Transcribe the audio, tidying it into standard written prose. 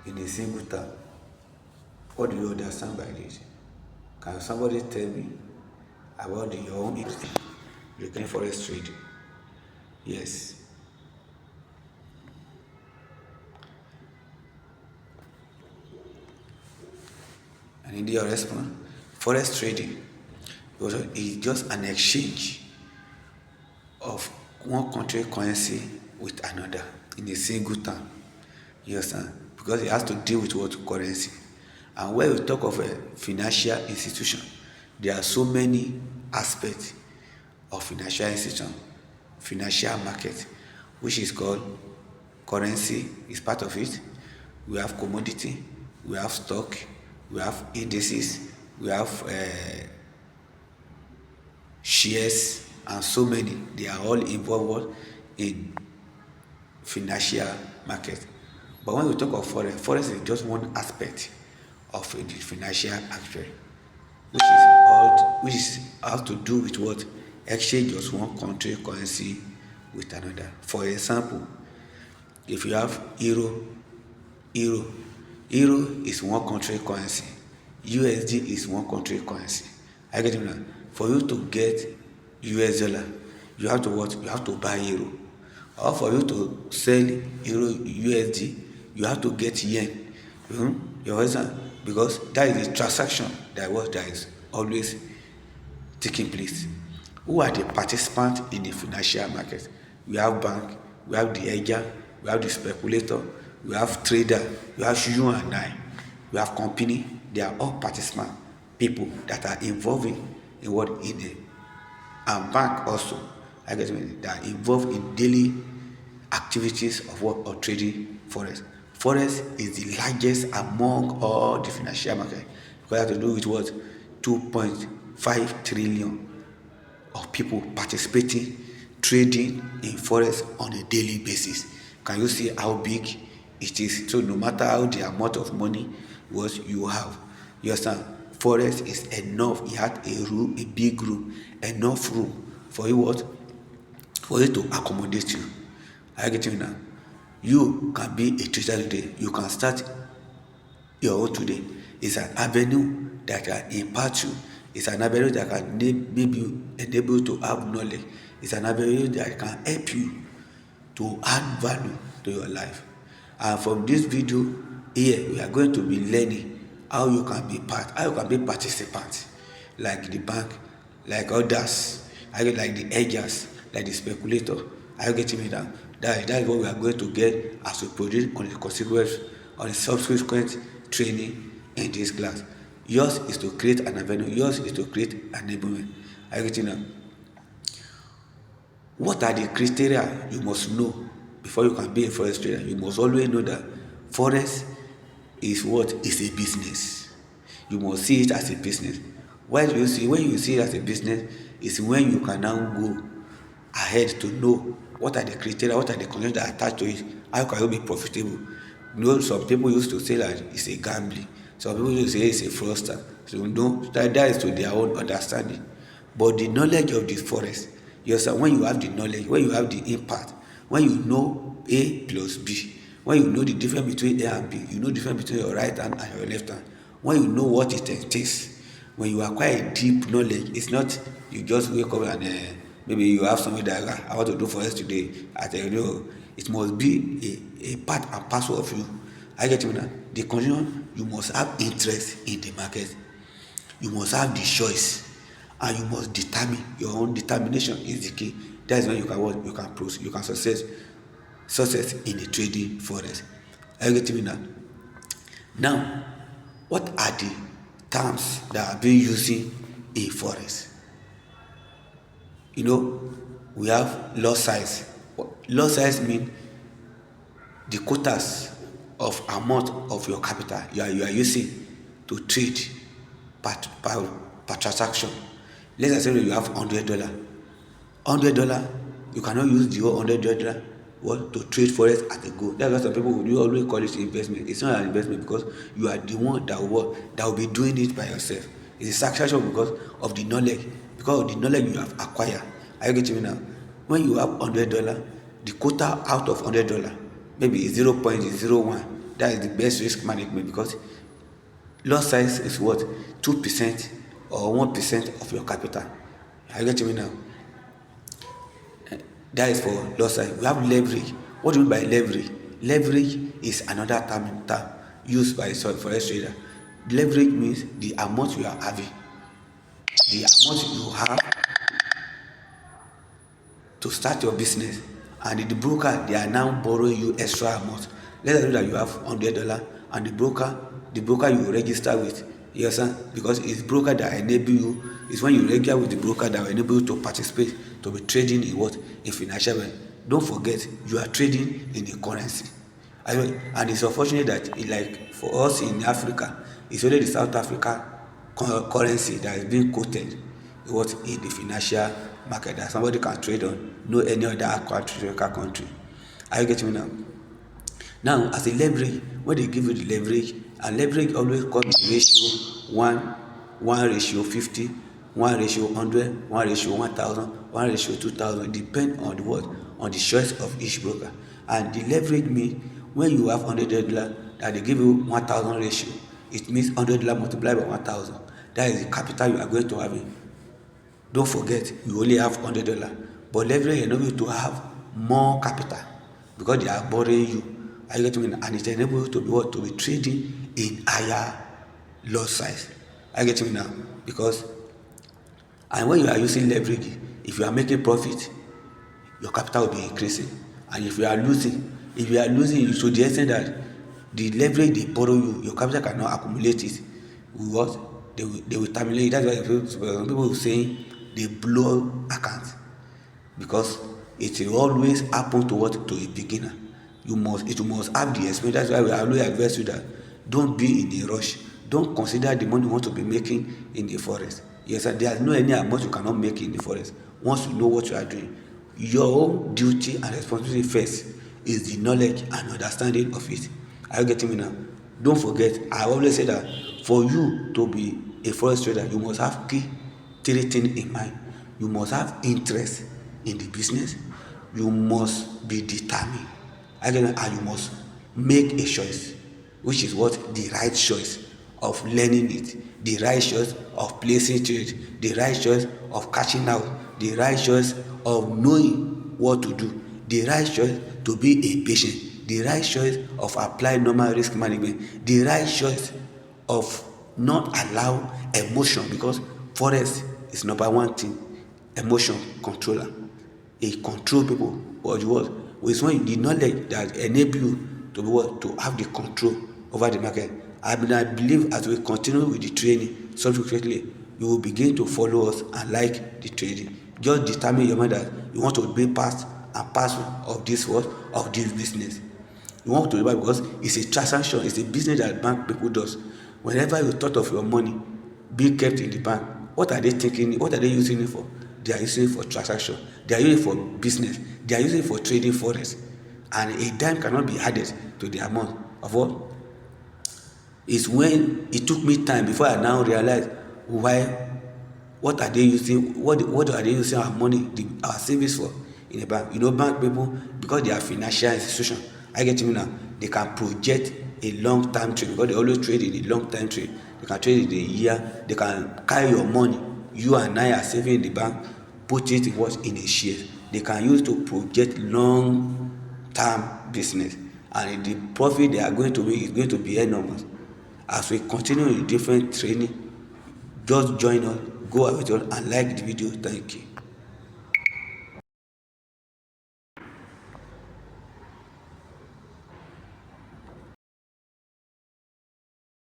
in a single term. What do you understand by this? Can somebody tell me about your own instinct regarding forex trading? Yes. And in your response, forex trading is just an exchange of one country currency with another in a single term. You understand? Because it has to deal with what currency. And when we talk of a financial institution, there are so many aspects of financial institution, financial market, which is called currency is part of it. We have commodity, we have stock, we have indices, we have shares, and so many. They are all involved in financial market. But when we talk of forex is just one aspect of the financial aspect, which is has to do with what exchange of one country currency with another. For example, if you have euro, euro is one country currency, USD is one country currency. I get it now. For you to get US dollar, you have to what? You have to buy euro. Or for you to sell euro USD, you have to get yen. You understand? Because that is the transaction that is always taking place. Who are the participants in the financial market? We have bank, we have the hedger, we have the speculator, we have trader, we have you and I, we have company. They are all participants, people that are involved in what in it. And bank also, I guess, they are involved in daily activities of what or trading forex. Forex is the largest among all the financial market because it has to do with what 2.5 trillion of people participating trading in forex on a daily basis. Can you see how big it is? So no matter how the amount of money what you have, you understand, forex is enough. It had a big room, enough room for you what for you to accommodate you. Are you getting me now? You can be a trader today. You can start your own today. It's an avenue that can impart you. It's an avenue that can maybe enable you to have knowledge. It's an avenue that can help you to add value to your life. And from this video here, we are going to be learning how you can be participant, like the bank, like others, like the hedgers, like the speculator. Are you getting me now? That is what we are going to get as we produce on the consequence on the subsequent training in this class. Yours is to create an avenue. Yours is to create enablement. Are you getting now? What are the criteria you must know before you can be a forex trader? You must always know that forex is what is a business. You must see it as a business. When you see it as a business, is when you can now go ahead to know what are the criteria, what are the conditions that are attached to it, how can you be profitable. You know, some people used to say that it's a gambling. Some people used to say it's a fraudster. So no, that is to their own understanding. But the knowledge of the forex, you understand, when you have the knowledge, when you have the impact, when you know A plus B, when you know the difference between A and B, you know the difference between your right hand and your left hand, when you know what it takes, when you acquire a deep knowledge, it's not you just wake up and maybe you have something that I want to do for us today. It must be a part and parcel of you. I get you now. The condition, you must have interest in the market. You must have the choice, and you must determine. Your own determination is the key. That is when you can what you can success in the trading forex. Are you getting me now? Now, what are the terms that are being used in forex? You know, we have lot size. Lot size means the quotas of amount of your capital you are using to trade per transaction. Let's assume you have $100. You cannot use the whole $100 to trade forex at a go. That's why some people will always call it investment. It's not an investment because you are the one that will be doing it by yourself. It's a transaction because of the knowledge you have acquired. Are you getting me now? When you have $100, the quota out of $100 maybe is 0.01. That is the best risk management, because lot size is what, 2% or 1% of your capital. Are you getting me now? That is for lot size. We have leverage. What do you mean by leverage? Leverage is another term used by forex trader. Leverage means the amount you are having, the amount you have to start your business, and the broker, they are now borrowing you extra amount. Let's assume that you have $100, and the broker you register with, you understand, because it's broker that enable you. It's when you register with the broker that will enable you to participate, to be trading in what, in financial wealth. Don't forget, you are trading in a currency. And it's unfortunate that like for us in Africa, it's only the South Africa currency that is being quoted what in the financial market, that somebody can trade on, no any other country. Are you getting me now? Now, as a leverage, when they give you the leverage, and leverage always comes in ratio 1:50, 1:100, 1:1000, 1:2000, depend on the what, on the choice of each broker. And the leverage means when you have $100 that they give you 1000 ratio, it means $100 multiplied by 1000. That is the capital you are going to have in. Don't forget, you only have $100, but leverage enables you to have more capital because they are borrowing you. Are you getting me? And it enables you to be what, to be trading in higher lot size. Are you getting me now? Because, and when you are using leverage, if you are making profit, your capital will be increasing. And if you are losing to the extent that the leverage they borrow you, your capital cannot accumulate it. What? They will terminate. That's why some people will say they blow account, because it will always happen to what, to a beginner. It must have the experience. That's why we always advise you that don't be in a rush. Don't consider the money you want to be making in the forest. Yes, there is no any amount you cannot make in the forest once you know what you are doing. Your own duty and responsibility first is the knowledge and understanding of it. Are you getting me now? Don't forget, I always say that for you to be a forex trader, you must have three things in mind. You must have interest in the business, you must be determined, and you must make a choice, which is what, the right choice of learning it, the right choice of placing trade, the right choice of catching out, the right choice of knowing what to do, the right choice to be a patient, the right choice of applying normal risk management, the right choice of not allow emotion, because forex is number one thing, emotion controller. It control people, but what, is when the knowledge that enable you to be what, to have the control over the market. I believe as we continue with the training subsequently, you will begin to follow us and like the trading. Just determine your mind that you want to be part and parcel of this what, of this business. You want to do it because it's a transaction, it's a business that bank people does. Whenever you thought of your money being kept in the bank, what are they thinking? What are they using it for? They are using it for transaction. They are using it for business. They are using it for trading forex. And a dime cannot be added to the amount of what? It's when it took me time before I now realized why. What are they using? What are they using our money, our savings for in a bank? Bank people, because they are financial institution. I get to me now. They can project a long-term trade, because they always trade in a long-term trade. They can trade in a year. They can carry your money. You and I are saving in the bank, put it in what, in a share. They can use to project long-term business, and the profit they are going to make is going to be enormous. As we continue in different training, just join us, go out and like the video. Thank you.